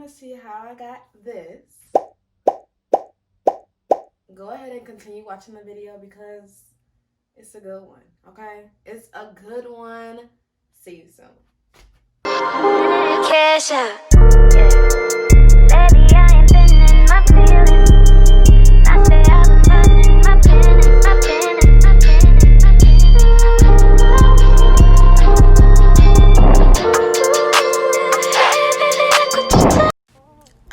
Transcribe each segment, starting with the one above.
want to see how I got this, go ahead and continue watching the video because it's a good one, okay? It's a good one. See you soon.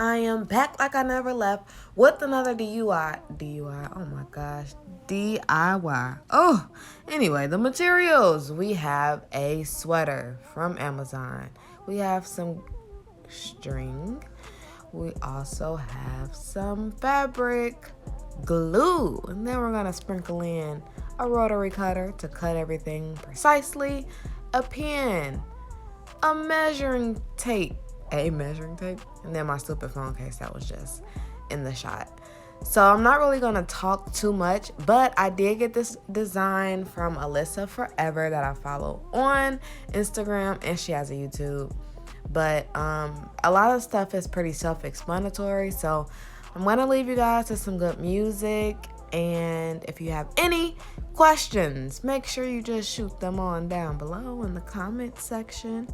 I am back like I never left with another DIY. Oh my gosh. DIY. Oh, anyway, the materials. We have a sweater from Amazon. We have some string. We also have some fabric glue. And then we're going to sprinkle in a rotary cutter to cut everything precisely, a pen, a measuring tape, and then my stupid phone case that was just in the shot. So I'm not really gonna talk too much, but I did get this design from Alyssa Forever that I follow on Instagram, and she has a YouTube. But a lot of stuff is pretty self-explanatory, so I'm gonna leave you guys to some good music. And if you have any questions, make sure you just shoot them on down below in the comment section.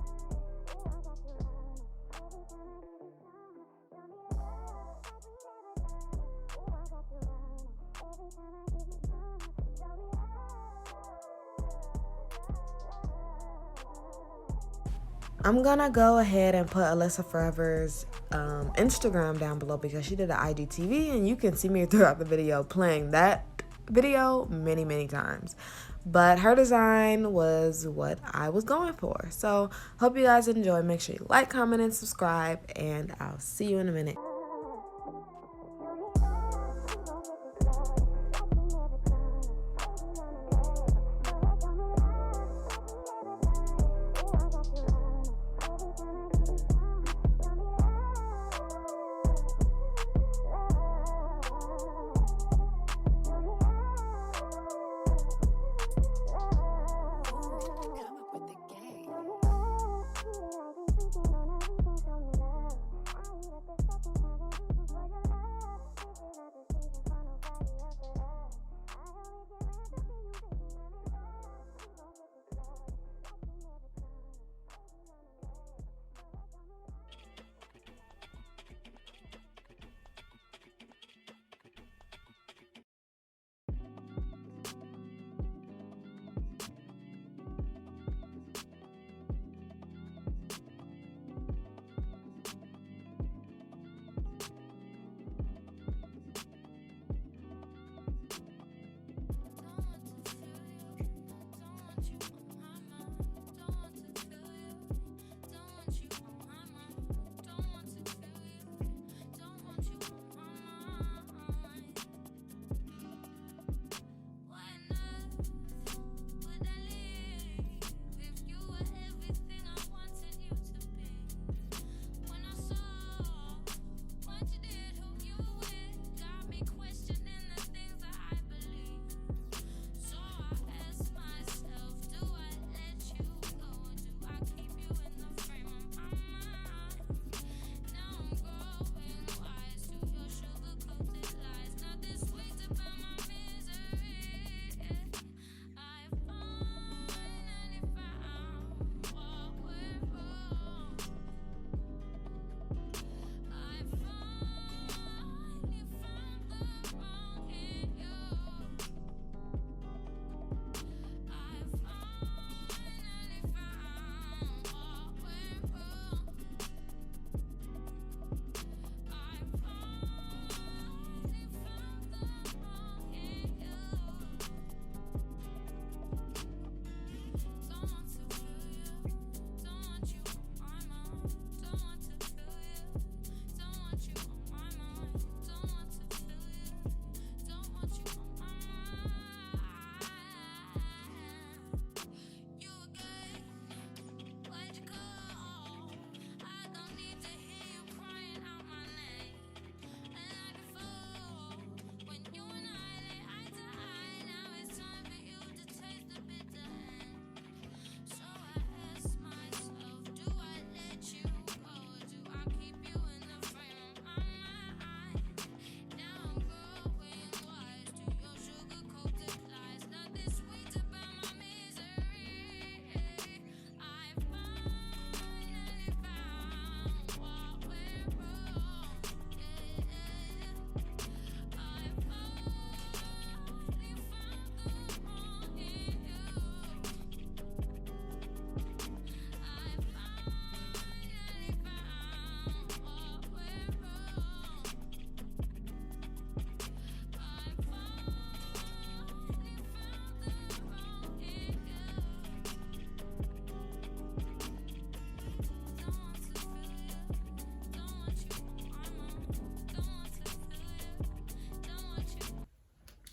I'm gonna go ahead and put Alyssa Forever's Instagram down below because she did an IGTV, and you can see me throughout the video playing that video many times. But her design was what I was going for. So hope you guys enjoy. Make sure you like, comment, and subscribe, and I'll see you in a minute. Come up with the game.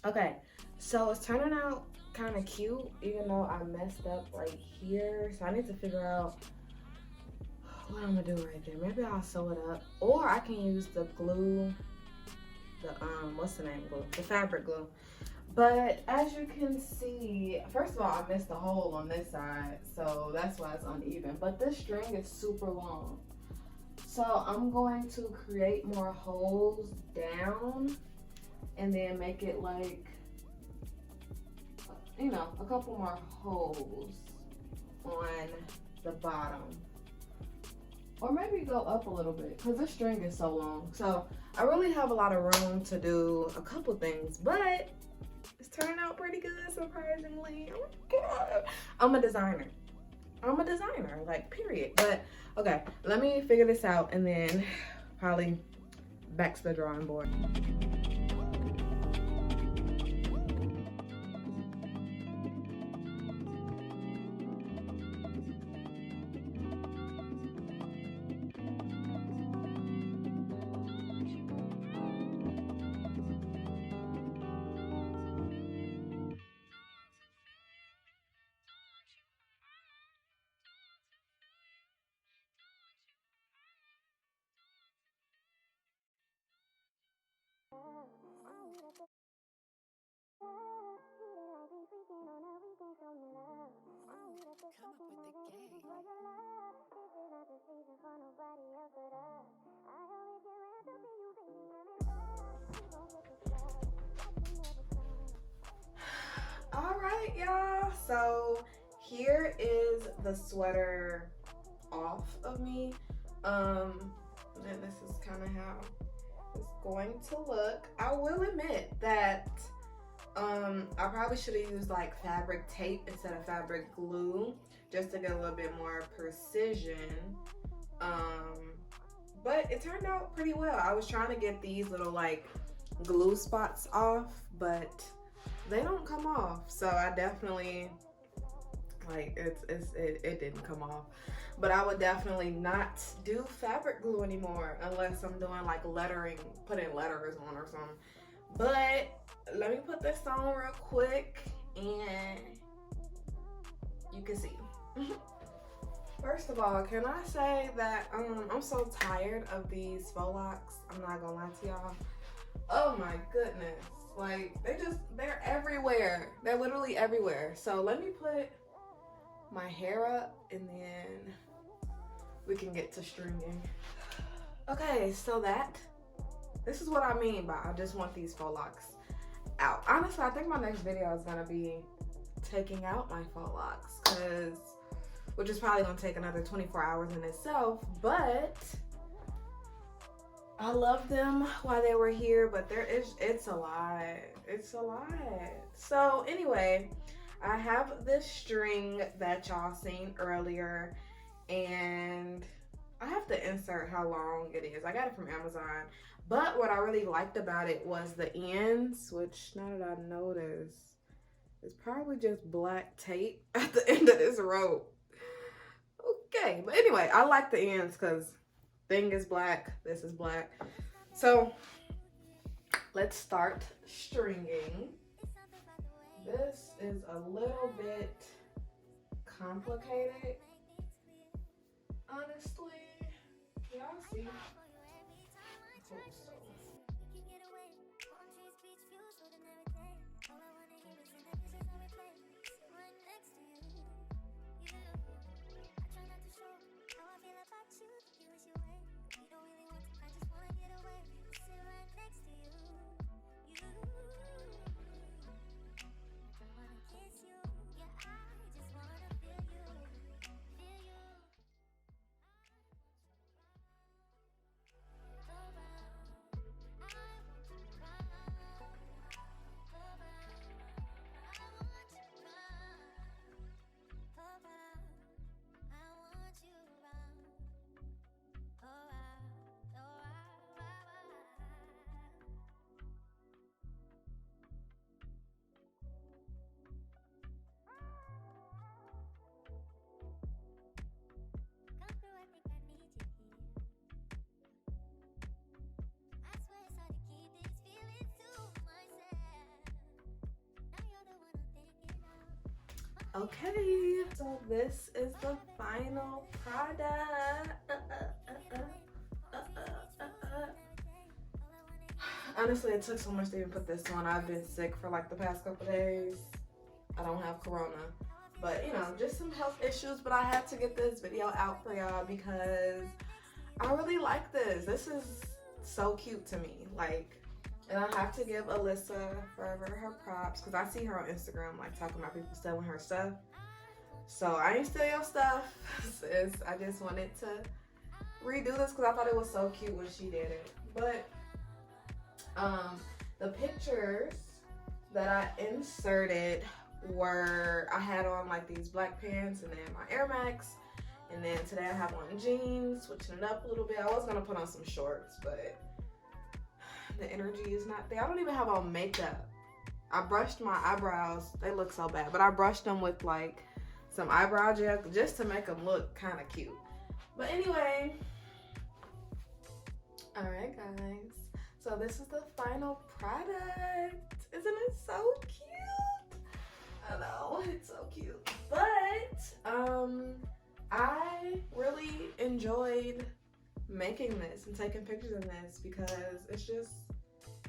Okay, so it's turning out kind of cute, even though I messed up right here. So I need to figure out what I'm gonna do right there. Maybe I'll sew it up, or I can use the glue, the what's the name glue? The fabric glue. But as you can see, first of all, I missed a hole on this side, so that's why it's uneven. But this string is super long, so I'm going to create more holes down and then make it like, you know, a couple more holes on the bottom. Or maybe go up a little bit because this string is so long. So I really have a lot of room to do a couple things, but it's turning out pretty good, surprisingly. Oh my God. I'm a designer. I'm a designer, like, period. But okay, let me figure this out and then probably back to the drawing board. All right, y'all, so here is the sweater off of me, and this is kind of how it's going to look. I will admit that I probably should have used like fabric tape instead of fabric glue just to get a little bit more precision, but it turned out pretty well. I was trying to get these little like glue spots off, but they don't come off, so I definitely, like, it didn't come off. But I would definitely not do fabric glue anymore unless I'm doing like lettering, putting letters on or something. But let me put this on real quick and you can see. First of all, can I say that I'm so tired of these faux locks? I'm not gonna lie to y'all. Oh my goodness. Like, they're everywhere. They're literally everywhere. So let me put my hair up and then we can get to stringing. Okay, so this is what I mean by I just want these faux locks out. Honestly, I think my next video is gonna be taking out my faux locks, which is probably gonna take another 24 hours in itself, but I love them while they were here, but it's a lot. It's a lot. So anyway, I have this string that y'all seen earlier, and I have to insert how long it is. I got it from Amazon, but what I really liked about it was the ends, which now that I notice, it's probably just black tape at the end of this rope. Okay, but anyway, I like the ends because thing is black, this is black. So let's start stringing. This is a little bit complicated, honestly. Y'all see? Okay, so this is the final product. Honestly, it took so much to even put this on. I've been sick for like the past couple days. I don't have corona, but you know, just some health issues. But I had to get this video out for y'all because I really like this. This is so cute to me. Like, and I have to give Alyssa forever her props because I see her on Instagram like talking about people stealing her stuff. So I ain't steal your stuff, sis. I just wanted to redo this because I thought it was so cute when she did it. But the pictures that I inserted were, I had on like these black pants and then my Air Max, and then today I have on jeans, switching it up a little bit. I was gonna put on some shorts, but the energy is not there. I don't even have on makeup. I brushed my eyebrows. They look so bad, but I brushed them with like some eyebrow gel just to make them look kind of cute. But anyway, all right guys, so this is the final product. Isn't it so cute? I know, it's so cute. But I really enjoyed making this and taking pictures of this because it's just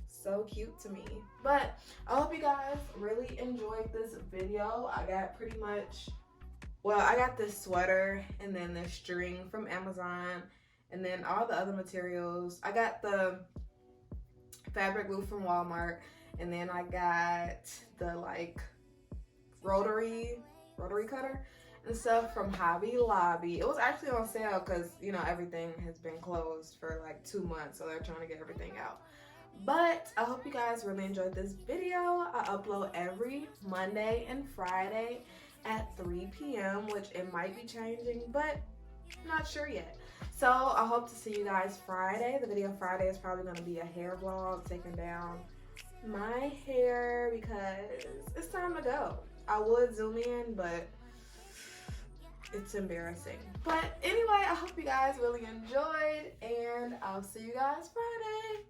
so cute to me. But I hope you guys really enjoyed this video. I got pretty much, well, I got this sweater and then this string from Amazon and then all the other materials. I got the fabric glue from Walmart, and then I got the like rotary cutter and stuff from Hobby Lobby. It was actually on sale because, you know, everything has been closed for like 2 months, so they're trying to get everything out. But I hope you guys really enjoyed this video. I upload every Monday and Friday at 3 p.m., which it might be changing, but I'm not sure yet. So I hope to see you guys Friday. The video Friday is probably going to be a hair vlog, taking down my hair because it's time to go. I would zoom in, but it's embarrassing. But anyway, I hope you guys really enjoyed, and I'll see you guys Friday.